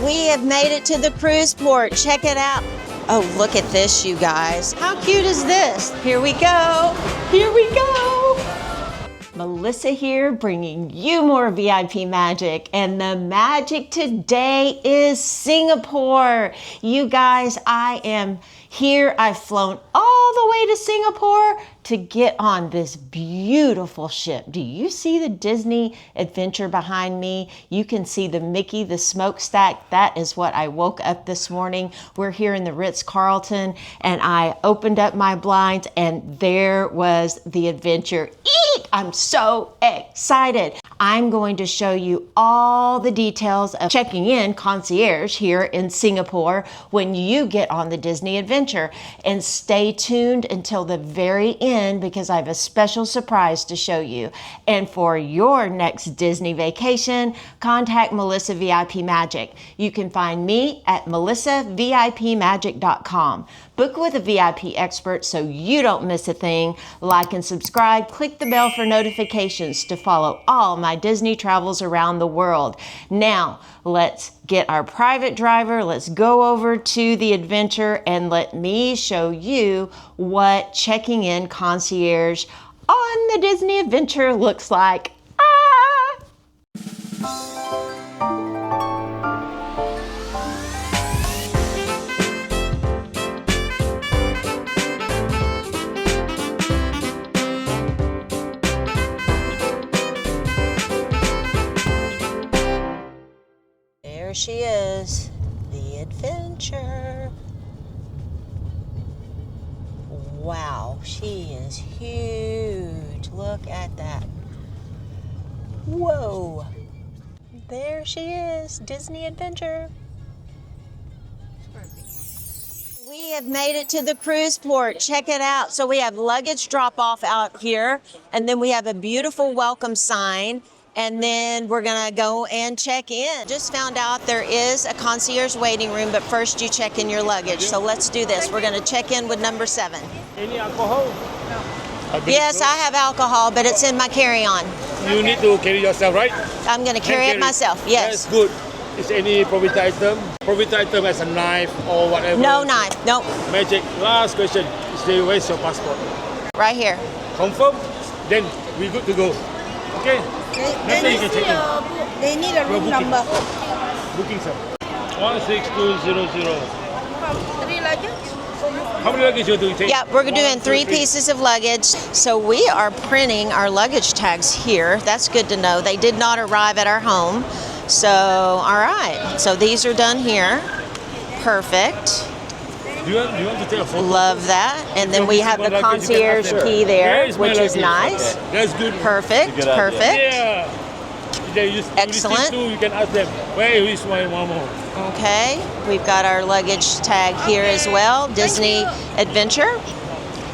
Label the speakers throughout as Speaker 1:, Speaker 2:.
Speaker 1: We have made it to the cruise port. Check it out. Oh, look at this, you guys. How cute is this? Here we go. Here we go. Melissa here, bringing you more VIP magic. And the magic today is Singapore. You guys, I am here. I've flown all the way to Singapore to get on this beautiful ship. Do you see the Disney Adventure behind me? You can see the Mickey, the smokestack. That is what I woke up this morning. We're here in the Ritz-Carlton, and I opened up my blinds, and there was the Adventure. Eek! I'm so excited. I'm going to show you all the details of checking in Concierge here in Singapore when you get on the Disney Adventure. And stay tuned until the very end because I have a special surprise to show you. And for your next Disney vacation, contact Melissa VIP Magic. You can find me at melissavipmagic.com. Book with a VIP expert so you don't miss a thing. Like and subscribe. Click the bell for notifications to follow all my Disney travels around the world. Now, let's get our private driver. Let's go over to the Adventure and let me show you what checking in Concierge on the Disney Adventure looks like. There she is, the Adventure. Wow, she is huge. Look at that. Whoa. There she is, Disney Adventure. We have made it to the cruise port. Check it out. So we have luggage drop off out here, and then we have a beautiful welcome sign. And then we're gonna go and check in. Just found out there is a concierge waiting room, but first you check in your luggage. So let's do this. We're gonna check in with number 7.
Speaker 2: Any alcohol?
Speaker 3: No.
Speaker 1: Yes, I have alcohol, but it's in my carry-on.
Speaker 2: You need to carry yourself, right?
Speaker 1: I'm gonna carry it myself, yes.
Speaker 2: That's good. Is any prohibited item? Prohibited item as a knife or whatever?
Speaker 1: No knife, nope.
Speaker 2: Magic. Last question. Where's your passport?
Speaker 1: Right here.
Speaker 2: Confirm? Then we good to go. Okay?
Speaker 3: They need a room number.
Speaker 2: Booking, sir. 16200.
Speaker 3: 3 luggage?
Speaker 2: How many luggage do you take?
Speaker 1: Yeah, we're doing 3 pieces of luggage. So we are printing our luggage tags here. That's good to know. They did not arrive at our home. So, all right. So these are done here. Perfect.
Speaker 2: Do you want to take a photo?
Speaker 1: Love that. And then we have the concierge key there, which is nice.
Speaker 2: Okay. That's good.
Speaker 1: Perfect, perfect.
Speaker 2: Yeah.
Speaker 1: Excellent.
Speaker 2: You can ask them, where is my mama?
Speaker 1: Okay, we've got our luggage tag here as well. Disney Adventure.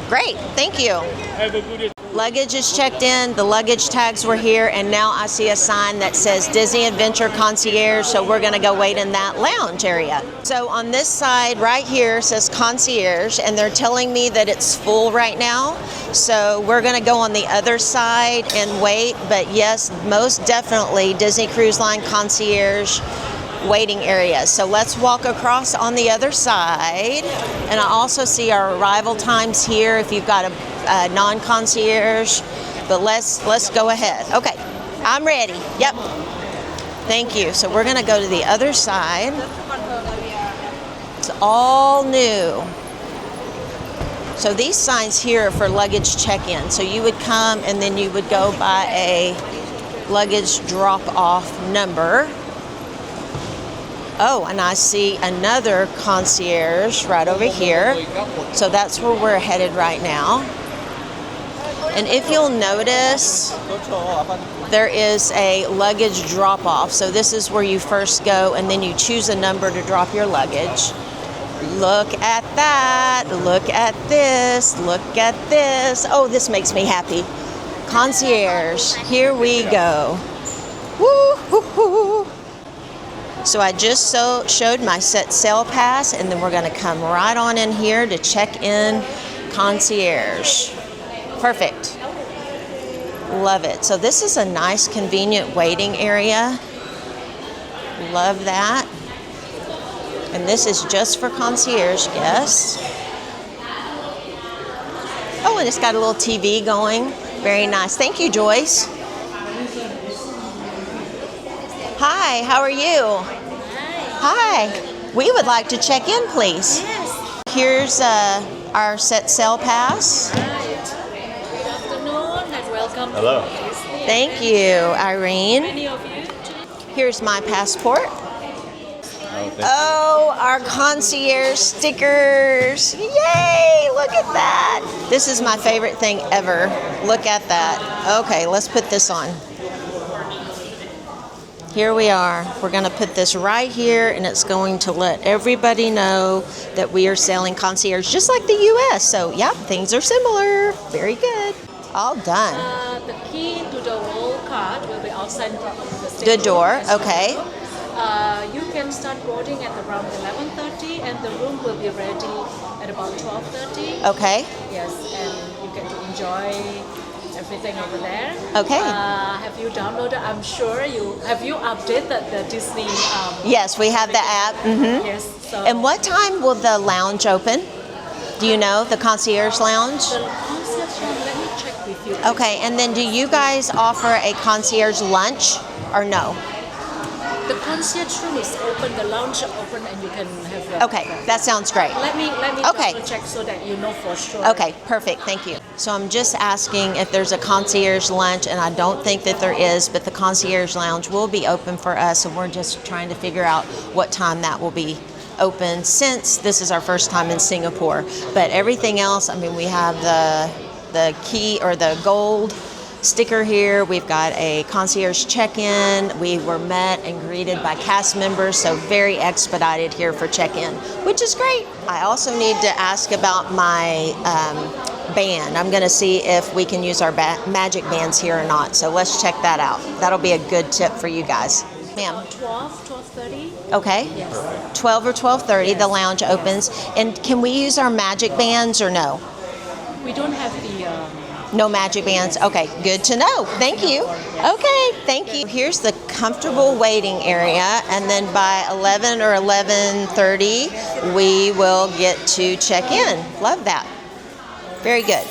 Speaker 1: Great, thank you.
Speaker 2: Have a good day.
Speaker 1: Luggage is checked in, the luggage tags were here, and now I see a sign that says Disney Adventure Concierge, so we're gonna go wait in that lounge area. So on this side right here says Concierge, and they're telling me that it's full right now. So we're gonna go on the other side and wait, but yes, most definitely Disney Cruise Line Concierge waiting area. So let's walk across on the other side. And I also see our arrival times here if you've got a non-concierge, but let's go ahead. Okay, I'm ready. Yep. Thank you. So we're gonna go to the other side. It's all new. So these signs here are for luggage check-in. So you would come and then you would go by a luggage drop-off number. Oh, and I see another concierge right over here. So that's where we're headed right now. And if you'll notice, there is a luggage drop-off. So this is where you first go, and then you choose a number to drop your luggage. Look at that. Look at this. Look at this. Oh, this makes me happy. Concierge. Here we go. Woo-hoo-hoo. So I just showed my set sail pass, and then we're going to come right on in here to check in Concierge. Perfect. Love it. So this is a nice, convenient waiting area. Love that. And this is just for concierge guests. Oh, and it's got a little TV going. Very nice. Thank you, Joyce. Hi, how are you? Hi. We would like to check in, please.
Speaker 4: Yes.
Speaker 1: Here's our set sail pass.
Speaker 4: Right. Good afternoon and welcome.
Speaker 2: Hello.
Speaker 4: To Disney.
Speaker 1: Thank you, Irene.
Speaker 4: Many of you.
Speaker 1: Here's my passport.
Speaker 2: Oh,
Speaker 1: Oh, our concierge stickers. Yay, look at that. This is my favorite thing ever. Look at that. Okay, let's put this on. Here we are. We're going to put this right here, and it's going to let everybody know that we are selling concierge, just like the U.S. So, yeah, things are similar. Very good. All done.
Speaker 4: The key to the wall card will be outside the
Speaker 1: The
Speaker 4: station.
Speaker 1: door,
Speaker 4: As you
Speaker 1: okay.
Speaker 4: know. You can start boarding at around 11:30, and the room will be ready at about 12:30.
Speaker 1: Okay.
Speaker 4: Yes, and you get to enjoy everything over there.
Speaker 1: Okay.
Speaker 4: Have you downloaded? I'm sure you have. You updated the Disney.
Speaker 1: Yes, we have the app. Mm-hmm.
Speaker 4: Yes. So
Speaker 1: And what time will the lounge open? Do you know, the concierge lounge?
Speaker 4: the concierge room, let me check with you.
Speaker 1: Okay, and then do you guys offer a concierge lunch or no?
Speaker 4: The concierge room is open, the lounge is open, and you can have your
Speaker 1: Okay, that sounds great.
Speaker 4: Let me
Speaker 1: Okay.
Speaker 4: double check so that you know for sure.
Speaker 1: Okay, perfect, thank you. So I'm just asking if there's a concierge lunch, and I don't think that there is, but the concierge lounge will be open for us, and we're just trying to figure out what time that will be open since this is our first time in Singapore. But everything else, I mean, we have the key or the gold sticker here. We've got a concierge check-in. We were met and greeted by cast members, so very expedited here for check-in, which is great. I also need to ask about my band. I'm going to see if we can use our magic bands here or not, so let's check that out. That'll be a good tip for you guys. Ma'am.
Speaker 4: 12:30.
Speaker 1: Okay.
Speaker 4: Yes.
Speaker 1: 12 or 12:30, the lounge opens. And can we use our magic bands or no?
Speaker 4: We don't have the.
Speaker 1: No magic bands. Okay, good to know. Thank you. Okay, thank you. Here's the comfortable waiting area, and then by 11 or 11:30, we will get to check in. Love that. Very good.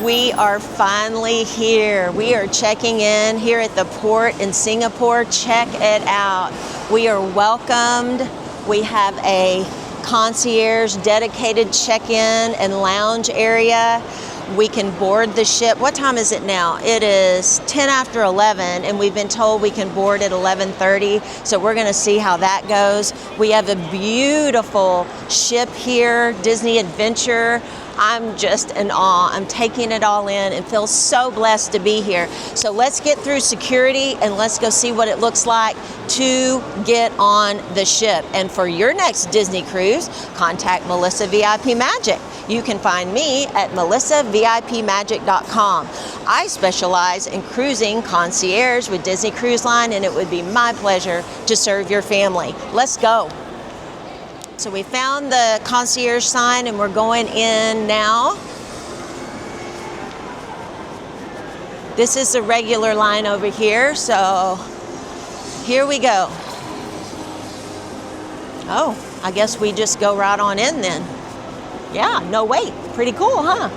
Speaker 1: We are finally here. We are checking in here at the port in Singapore. Check it out. We are welcomed. We have a concierge dedicated check-in and lounge area. We can board the ship. What time is it now? It is 10 after 11, and we've been told we can board at 11:30, so we're going to see how that goes. We have a beautiful ship here, Disney Adventure. I'm just in awe. I'm taking it all in and feel so blessed to be here. So let's get through security and let's go see what it looks like to get on the ship. And for your next Disney cruise, contact Melissa VIP Magic. You can find me at melissavipmagic.com. I specialize in cruising concierge with Disney Cruise Line, and it would be my pleasure to serve your family. Let's go. So we found the concierge sign and we're going in now. This is the regular line over here, so here we go. Oh, I guess we just go right on in then. Yeah, no wait. Pretty cool, huh?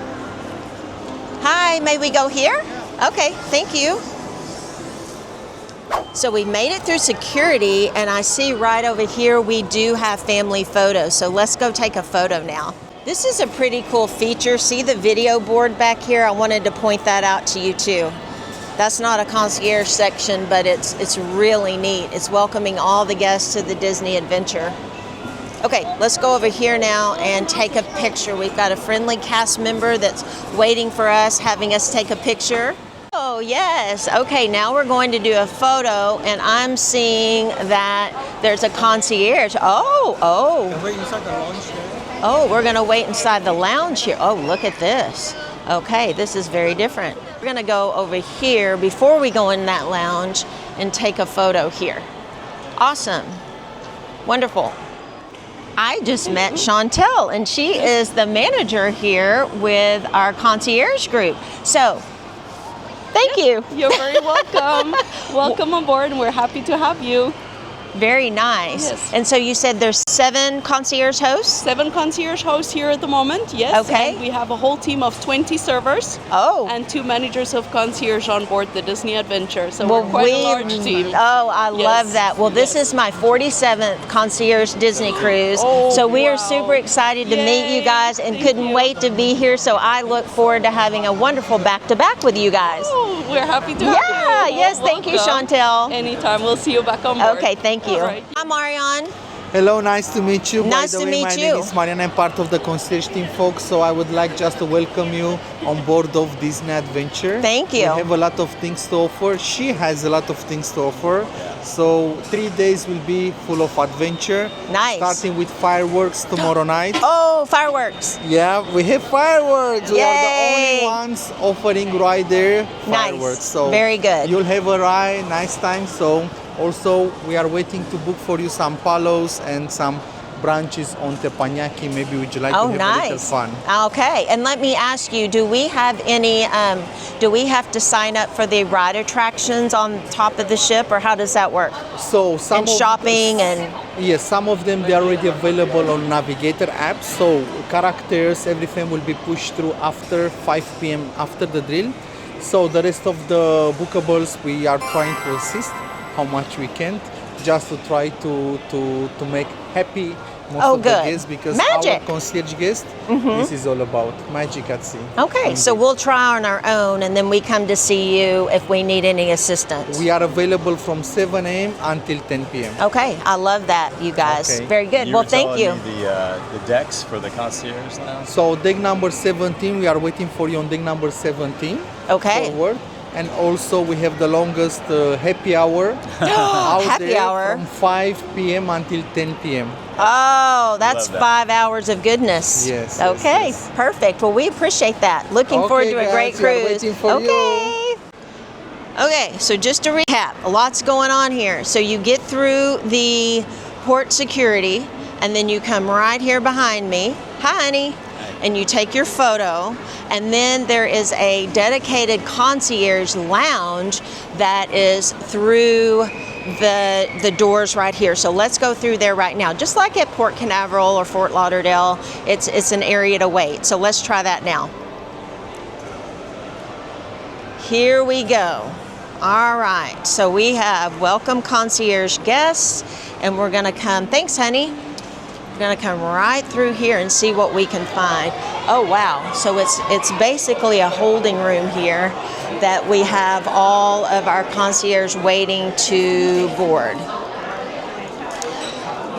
Speaker 1: Hi, may we go here? Okay, thank you. So we made it through security, and I see right over here we do have family photos. So let's go take a photo now. This is a pretty cool feature. See the video board back here? I wanted to point that out to you too. That's not a concierge section, but it's really neat. It's welcoming all the guests to the Disney Adventure. Okay, let's go over here now and take a picture. We've got a friendly cast member that's waiting for us, having us take a picture. Oh, yes. Okay, now we're going to do a photo, and I'm seeing that there's a concierge. Oh.
Speaker 5: Wait inside the lounge there.
Speaker 1: Oh, we're going to wait inside the lounge here. Oh, look at this. Okay, this is very different. We're going to go over here before we go in that lounge and take a photo here. Awesome. Wonderful. I just met Chantel, and she is the manager here with our concierge group. So, thank you.
Speaker 6: You're very welcome. Welcome on board, and we're happy to have you.
Speaker 1: Very nice.
Speaker 3: Yes.
Speaker 1: And so you said there's 7 concierge hosts?
Speaker 3: 7 concierge hosts here at the moment, yes.
Speaker 1: Okay.
Speaker 3: And we have a whole team of 20 servers.
Speaker 1: Oh.
Speaker 3: And 2 managers of concierge on board the Disney Adventure. So we're quite a large team.
Speaker 1: Oh, I
Speaker 3: Yes.
Speaker 1: love that. Well, this
Speaker 3: Yes.
Speaker 1: is my 47th concierge Disney cruise.
Speaker 3: Oh,
Speaker 1: so we are
Speaker 3: wow.
Speaker 1: super excited to meet you
Speaker 3: Yay.
Speaker 1: guys and
Speaker 3: Thank
Speaker 1: couldn't
Speaker 3: you.
Speaker 1: wait to be here. So I look forward to having a wonderful back-to-back with you guys.
Speaker 3: Oh, we're happy to have
Speaker 1: Yeah,
Speaker 3: you.
Speaker 1: yes, thank you,
Speaker 3: Welcome.
Speaker 1: Chantel.
Speaker 3: Anytime. We'll see you back on board.
Speaker 1: Okay, thank you.
Speaker 3: All right.
Speaker 1: Hi, Marion.
Speaker 5: Hello, nice to meet you.
Speaker 1: Nice
Speaker 5: By the
Speaker 1: to
Speaker 5: way,
Speaker 1: meet
Speaker 5: my
Speaker 1: you.
Speaker 5: name is Marina. I'm part of the concierge team, folks. So I would like just to welcome you on board of Disney Adventure.
Speaker 1: Thank you.
Speaker 5: We have a lot of things to offer. She has a lot of things to offer. So 3 days will be full of adventure.
Speaker 1: Nice.
Speaker 5: Starting with fireworks tomorrow night.
Speaker 1: Oh, fireworks.
Speaker 5: Yeah, we have fireworks. We are the
Speaker 1: Yay.
Speaker 5: only ones offering right there
Speaker 1: Nice.
Speaker 5: fireworks. So
Speaker 1: Very good.
Speaker 5: You'll have a ride, nice time. So also we are waiting to book for you some palos and some branches on Teppanyaki. Maybe would you like
Speaker 1: Oh,
Speaker 5: to have a little
Speaker 1: nice.
Speaker 5: fun?
Speaker 1: Okay, and let me ask you: do we have any? Do we have to sign up for the ride attractions on top of the ship, or how does that work?
Speaker 5: So some
Speaker 1: And
Speaker 5: of
Speaker 1: shopping and
Speaker 5: yes, some of them they are already available on Navigator app. So characters, everything will be pushed through after 5 p.m. after the drill. So the rest of the bookables we are trying to assist how much we can, just to try to make happy most
Speaker 1: Oh,
Speaker 5: of
Speaker 1: good.
Speaker 5: the guests, because
Speaker 1: Magic.
Speaker 5: our concierge guest, this is all about magic at sea.
Speaker 1: okay, so we'll try on our own, and then we come to see you if we need any assistance.
Speaker 5: We are available from 7 a.m. until 10 p.m.
Speaker 1: Okay, I love that, you guys.
Speaker 5: Okay.
Speaker 1: Very good.
Speaker 6: You
Speaker 1: Well,
Speaker 6: were
Speaker 1: thank
Speaker 6: telling
Speaker 1: you.
Speaker 6: me the decks for the concierge now.
Speaker 5: So deck number 17, we are waiting for you on deck number 17.
Speaker 1: Okay.
Speaker 5: Forward. And also we have the longest happy hour out
Speaker 1: Happy
Speaker 5: there
Speaker 1: hour.
Speaker 5: from 5 p.m. until 10 p.m.
Speaker 1: Oh, that's
Speaker 6: Love that.
Speaker 1: 5 hours of goodness.
Speaker 5: Yes, yes,
Speaker 1: Okay,
Speaker 5: yes.
Speaker 1: perfect. Well, we appreciate that. Looking forward
Speaker 5: Okay,
Speaker 1: to a great
Speaker 5: guys, we are
Speaker 1: cruise.
Speaker 5: waiting for
Speaker 1: okay. Okay, so just to recap, lots going on here. So you get through the port security, and then you come right here behind me. Hi, honey. And you take your photo, and then there is a dedicated concierge lounge that is through the doors right here. So let's go through there right now. Just like at Port Canaveral or Fort Lauderdale, it's an area to wait. So let's try that now. Here we go. All right, so we have welcome concierge guests, and we're gonna come, thanks honey. We're gonna come right through here and see what we can find. Oh wow, so it's basically a holding room here that we have all of our concierge waiting to board.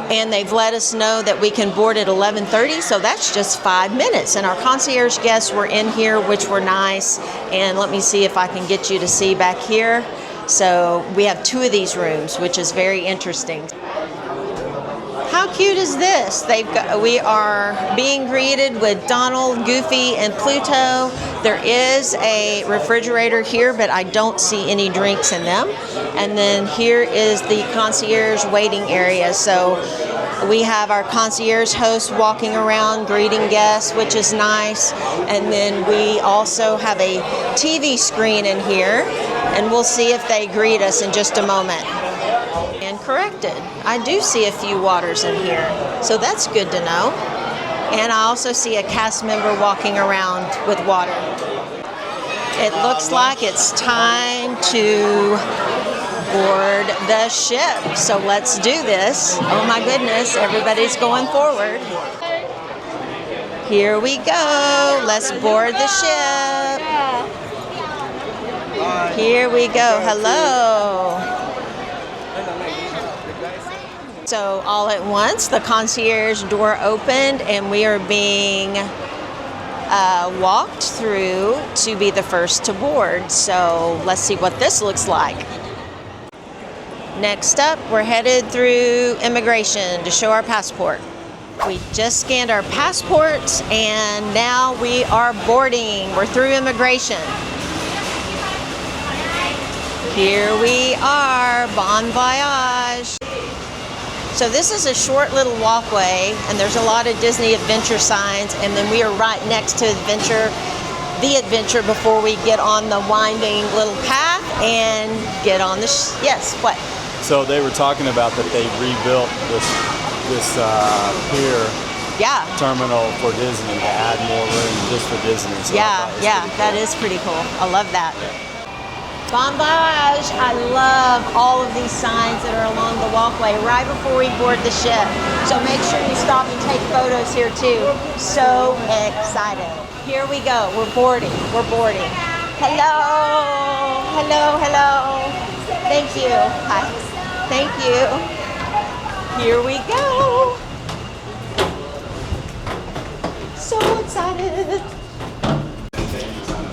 Speaker 1: And they've let us know that we can board at 11:30, so that's just 5 minutes. And our concierge guests were in here, which were nice. And let me see if I can get you to see back here. So we have 2 of these rooms, which is very interesting. How cute is this? We are being greeted with Donald, Goofy, and Pluto. There is a refrigerator here, but I don't see any drinks in them. And then here is the concierge waiting area. So we have our concierge host walking around greeting guests, which is nice. And then we also have a TV screen in here, and we'll see if they greet us in just a moment. And corrected. I do see a few waters in here, so that's good to know. And I also see a cast member walking around with water. It looks like it's time to board the ship. So let's do this. Oh my goodness, everybody's going forward. Here we go. Let's board the ship. Here we go. Hello. So all at once, the concierge door opened, and we are being walked through to be the first to board. So let's see what this looks like. Next up, we're headed through immigration to show our passport. We just scanned our passports, and now we are boarding. We're through immigration. Here we are, bon voyage. So this is a short little walkway, and there's a lot of Disney Adventure signs, and then we are right next to the adventure before we get on the winding little path and get on the, yes, what?
Speaker 6: So they were talking about that they rebuilt this pier
Speaker 1: Yeah.
Speaker 6: terminal for Disney to add more room just for Disney. So
Speaker 1: Yeah, yeah, that is pretty cool. I love that. Bon voyage! I love all of these signs that are along the walkway right before we board the ship. So make sure you stop and take photos here too. So excited. Here we go. We're boarding. We're boarding. Hello. Hello, hello. Thank you. Hi. Thank you. Here we go. So excited.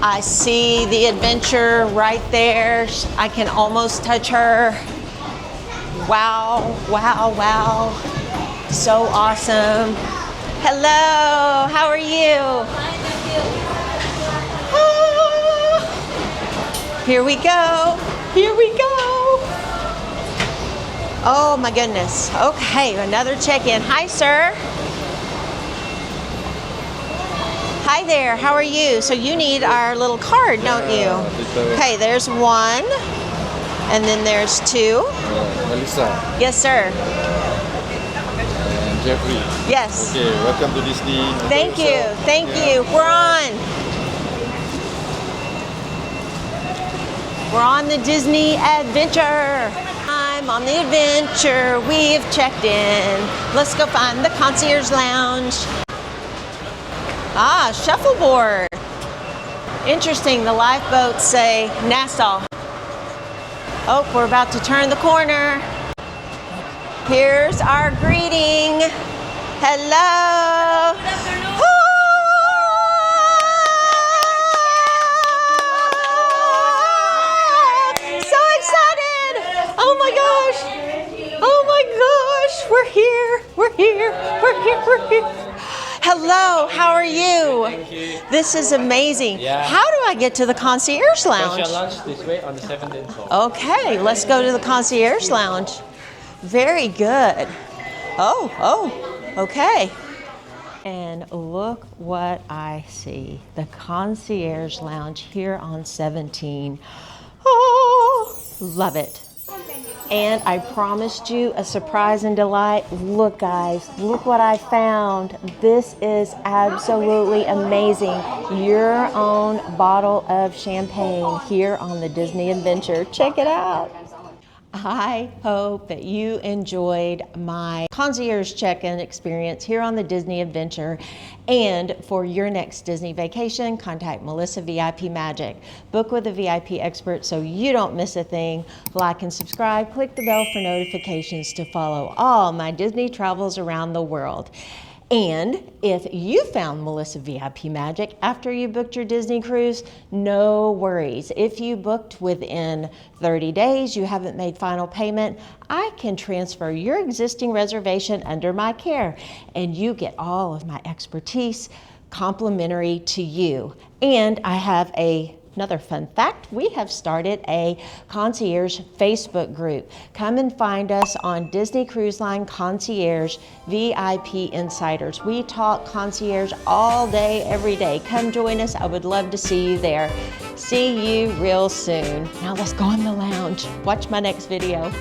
Speaker 1: I see the adventure right there. I can almost touch her. Wow, wow, wow. So awesome. Hello, how are you? Ah, here we go. Here we go. Oh my goodness. Okay, another check-in. Hi, sir. Hi there, how are you? So you need our little card, don't you? Okay, there's one, and then there's two.
Speaker 7: Melissa
Speaker 1: Yes, sir.
Speaker 7: and Jeffrey.
Speaker 1: Yes.
Speaker 7: Okay, welcome to Disney. Enjoy
Speaker 1: Thank you,
Speaker 7: yourself.
Speaker 1: thank
Speaker 7: Yeah.
Speaker 1: you. We're on. We're on the Disney adventure. I'm on the adventure. We've checked in. Let's go find the concierge lounge. Ah, shuffleboard. Interesting, the lifeboats say Nassau. Oh, we're about to turn the corner. Here's our greeting. Hello. Good afternoon. So excited. Oh my gosh. Oh my gosh. We're here. We're here. We're here. We're here. Hello, how are you?
Speaker 8: Thank you.
Speaker 1: This is amazing.
Speaker 8: Yeah.
Speaker 1: How do I get to the concierge lounge?
Speaker 8: Concierge lounge this way on the 17th floor.
Speaker 1: Okay, let's go to the concierge lounge. Very good. Oh, okay. And look what I see. The concierge lounge here on 17. Oh, love it. And I promised you a surprise and delight. Look, guys, look what I found. This is absolutely amazing. Your own bottle of champagne here on the Disney Adventure. Check it out. I hope that you enjoyed my concierge check-in experience here on the Disney Adventure. And for your next Disney vacation, contact Melissa VIP Magic. Book with a VIP expert so you don't miss a thing. Like and subscribe. Click the bell for notifications to follow all my Disney travels around the world. And if you found Melissa VIP Magic after you booked your Disney cruise, no worries. If you booked within 30 days, you haven't made final payment, I can transfer your existing reservation under my care, and you get all of my expertise complimentary to you. And I have another fun fact, we have started a concierge Facebook group. Come and find us on Disney Cruise Line Concierge VIP Insiders. We talk concierge all day, every day. Come join us. I would love to see you there. See you real soon. Now let's go in the lounge. Watch my next video.